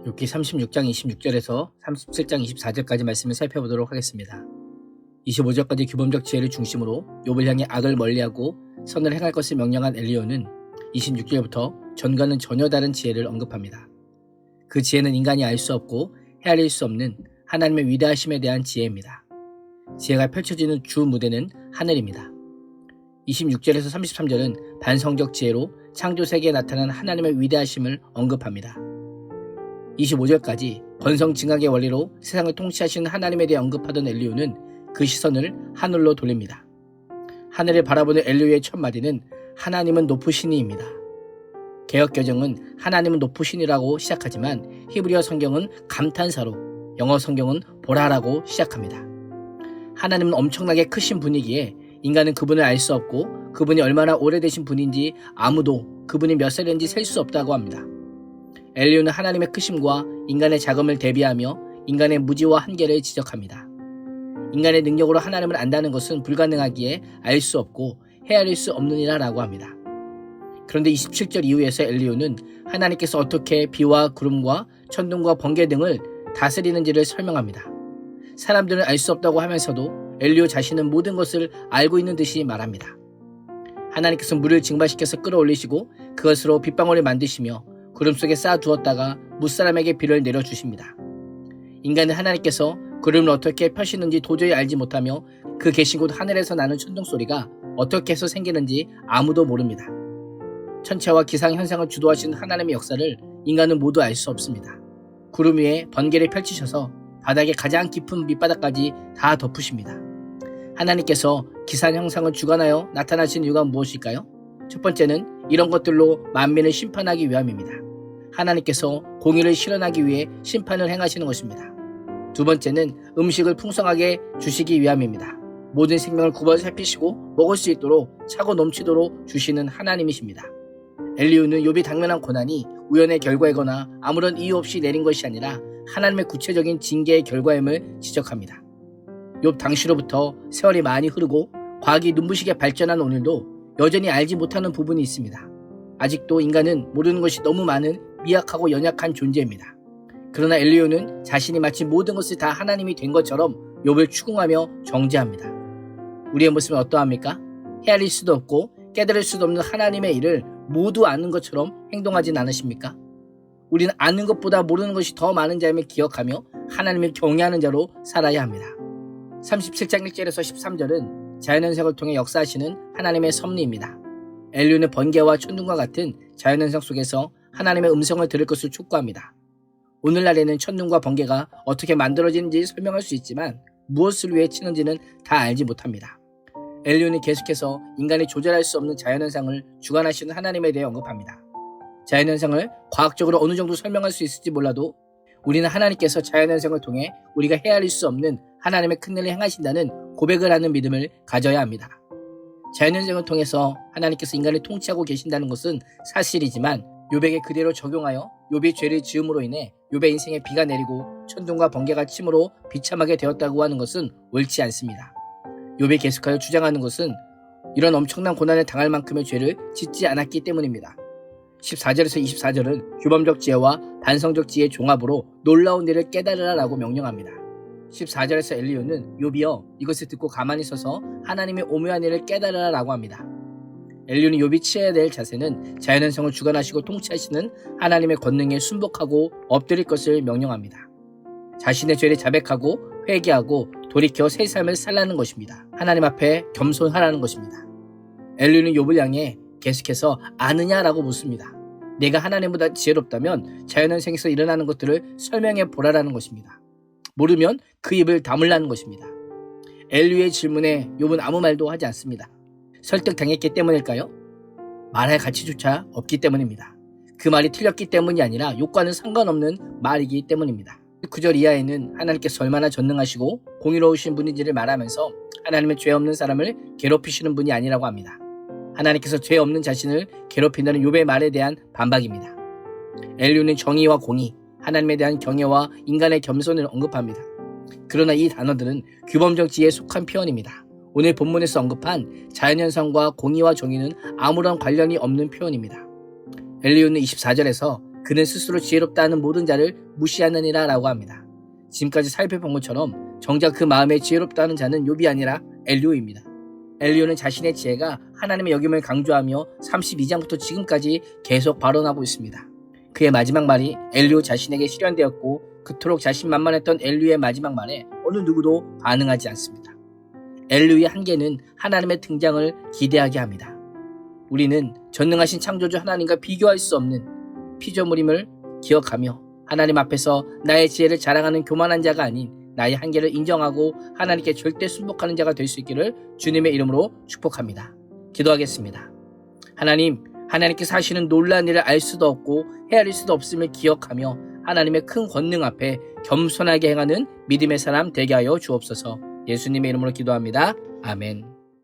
욥기 36장 26절에서 37장 24절까지 말씀을 살펴보도록 하겠습니다. 25절까지 규범적 지혜를 중심으로 욥을 향해 악을 멀리하고 선을 행할 것을 명령한 엘리야는 26절부터 전과는 전혀 다른 지혜를 언급합니다. 그 지혜는 인간이 알 수 없고 헤아릴 수 없는 하나님의 위대하심에 대한 지혜입니다. 지혜가 펼쳐지는 주 무대는 하늘입니다. 26절에서 33절은 반성적 지혜로 창조 세계에 나타난 하나님의 위대하심을 언급합니다. 25절까지 번성징악의 원리로 세상을 통치하시는 하나님에 대해 언급하던 엘리야는 그 시선을 하늘로 돌립니다. 하늘을 바라보는 엘리야의 첫 마디는 하나님은 높으시니입니다. 개역개정은 하나님은 높으시니라고 시작하지만 히브리어 성경은 감탄사로, 영어 성경은 보라라고 시작합니다. 하나님은 엄청나게 크신 분이기에 인간은 그분을 알 수 없고 그분이 얼마나 오래되신 분인지 아무도 그분이 몇 살인지 셀 수 없다고 합니다. 엘리야는 하나님의 크심과 인간의 자금을 대비하며 인간의 무지와 한계를 지적합니다. 인간의 능력으로 하나님을 안다는 것은 불가능하기에 알 수 없고 헤아릴 수 없느니라 라고 합니다. 그런데 27절 이후에서 엘리야는 하나님께서 어떻게 비와 구름과 천둥과 번개 등을 다스리는지를 설명합니다. 사람들은 알 수 없다고 하면서도 엘리야 자신은 모든 것을 알고 있는 듯이 말합니다. 하나님께서 물을 증발시켜서 끌어올리시고 그것으로 빗방울을 만드시며 구름 속에 쌓아두었다가 무사람에게 비를 내려주십니다. 인간은 하나님께서 구름을 어떻게 펴시는지 도저히 알지 못하며 그 계신 곳 하늘에서 나는 천둥소리가 어떻게 해서 생기는지 아무도 모릅니다. 천체와 기상현상을 주도하시는 하나님의 역사를 인간은 모두 알 수 없습니다. 구름 위에 번개를 펼치셔서 바닥의 가장 깊은 밑바닥까지 다 덮으십니다. 하나님께서 기상현상을 주관하여 나타나신 이유가 무엇일까요? 첫 번째는 이런 것들로 만민을 심판하기 위함입니다. 하나님께서 공의를 실현하기 위해 심판을 행하시는 것입니다. 두 번째는 음식을 풍성하게 주시기 위함입니다. 모든 생명을 굽어 살피시고 먹을 수 있도록 차고 넘치도록 주시는 하나님이십니다. 엘리야는 욥이 당면한 고난이 우연의 결과이거나 아무런 이유 없이 내린 것이 아니라 하나님의 구체적인 징계의 결과임을 지적합니다. 욥 당시로부터 세월이 많이 흐르고 과학이 눈부시게 발전한 오늘도 여전히 알지 못하는 부분이 있습니다. 아직도 인간은 모르는 것이 너무 많은 미약하고 연약한 존재입니다. 그러나 엘리야는 자신이 마치 모든 것이 다 하나님이 된 것처럼 욥을 추궁하며 정죄합니다. 우리의 모습은 어떠합니까? 헤아릴 수도 없고 깨달을 수도 없는 하나님의 일을 모두 아는 것처럼 행동하진 않으십니까? 우리는 아는 것보다 모르는 것이 더 많은 자임을 기억하며 하나님을 경외하는 자로 살아야 합니다. 37장 1절에서 13절은 자연현상을 통해 역사하시는 하나님의 섭리입니다. 엘리야는 번개와 천둥과 같은 자연현상 속에서 하나님의 음성을 들을 것을 촉구합니다. 오늘날에는 천둥과 번개가 어떻게 만들어지는지 설명할 수 있지만 무엇을 위해 치는지는 다 알지 못합니다. 엘리야는 계속해서 인간이 조절할 수 없는 자연현상을 주관하시는 하나님에 대해 언급합니다. 자연현상을 과학적으로 어느 정도 설명할 수 있을지 몰라도 우리는 하나님께서 자연현상을 통해 우리가 헤아릴 수 없는 하나님의 큰 일을 행하신다는 고백을 하는 믿음을 가져야 합니다. 자연현상을 통해서 하나님께서 인간을 통치하고 계신다는 것은 사실이지만 욥에게 그대로 적용하여 욥이 죄를 지음으로 인해 욥의 인생에 비가 내리고 천둥과 번개가 침으로 비참하게 되었다고 하는 것은 옳지 않습니다. 욥이 계속하여 주장하는 것은 이런 엄청난 고난을 당할 만큼의 죄를 짓지 않았기 때문입니다. 14절에서 24절은 규범적 지혜와 반성적 지혜의 종합으로 놀라운 일을 깨달으라 라고 명령합니다. 14절에서 엘리야는 욥이여 이것을 듣고 가만히 서서 하나님의 오묘한 일을 깨달으라 라고 합니다. 엘리야는 욥이 취해야 될 자세는 자연현상을 주관하시고 통치하시는 하나님의 권능에 순복하고 엎드릴 것을 명령합니다. 자신의 죄를 자백하고 회개하고 돌이켜 새 삶을 살라는 것입니다. 하나님 앞에 겸손하라는 것입니다. 엘리야는 욥을 향해 계속해서 아느냐라고 묻습니다. 내가 하나님보다 지혜롭다면 자연현상에서 일어나는 것들을 설명해 보라라는 것입니다. 모르면 그 입을 다물라는 것입니다. 엘리야의 질문에 욥은 아무 말도 하지 않습니다. 설득당했기 때문일까요? 말할 가치조차 없기 때문입니다. 그 말이 틀렸기 때문이 아니라 욥과는 상관없는 말이기 때문입니다. 9절 이하에는 하나님께서 얼마나 전능하시고 공의로우신 분인지를 말하면서 하나님의 죄 없는 사람을 괴롭히시는 분이 아니라고 합니다. 하나님께서 죄 없는 자신을 괴롭힌다는 욥의 말에 대한 반박입니다. 엘리야는 정의와 공의, 하나님에 대한 경외와 인간의 겸손을 언급합니다. 그러나 이 단어들은 규범적 지혜에 속한 표현입니다. 오늘 본문에서 언급한 자연현상과 공의와 정의는 아무런 관련이 없는 표현입니다. 엘리야는 24절에서 그는 스스로 지혜롭다 하는 모든 자를 무시하느니라 라고 합니다. 지금까지 살펴본 것처럼 정작 그 마음에 지혜롭다 하는 자는 욥이 아니라 엘리후입니다. 엘리후는 자신의 지혜가 하나님의 여김을 강조하며 32장부터 지금까지 계속 발언하고 있습니다. 그의 마지막 말이 엘리후 자신에게 실현되었고 그토록 자신만만했던 엘리후의 마지막 말에 어느 누구도 반응하지 않습니다. 엘리후의 한계는 하나님의 등장을 기대하게 합니다. 우리는 전능하신 창조주 하나님과 비교할 수 없는 피조물임을 기억하며 하나님 앞에서 나의 지혜를 자랑하는 교만한 자가 아닌 나의 한계를 인정하고 하나님께 절대 순복하는 자가 될 수 있기를 주님의 이름으로 축복합니다. 기도하겠습니다. 하나님, 하나님께서 하시는 놀라운 일을 알 수도 없고 헤아릴 수도 없음을 기억하며 하나님의 큰 권능 앞에 겸손하게 행하는 믿음의 사람 되게 하여 주옵소서. 예수님의 이름으로 기도합니다. 아멘.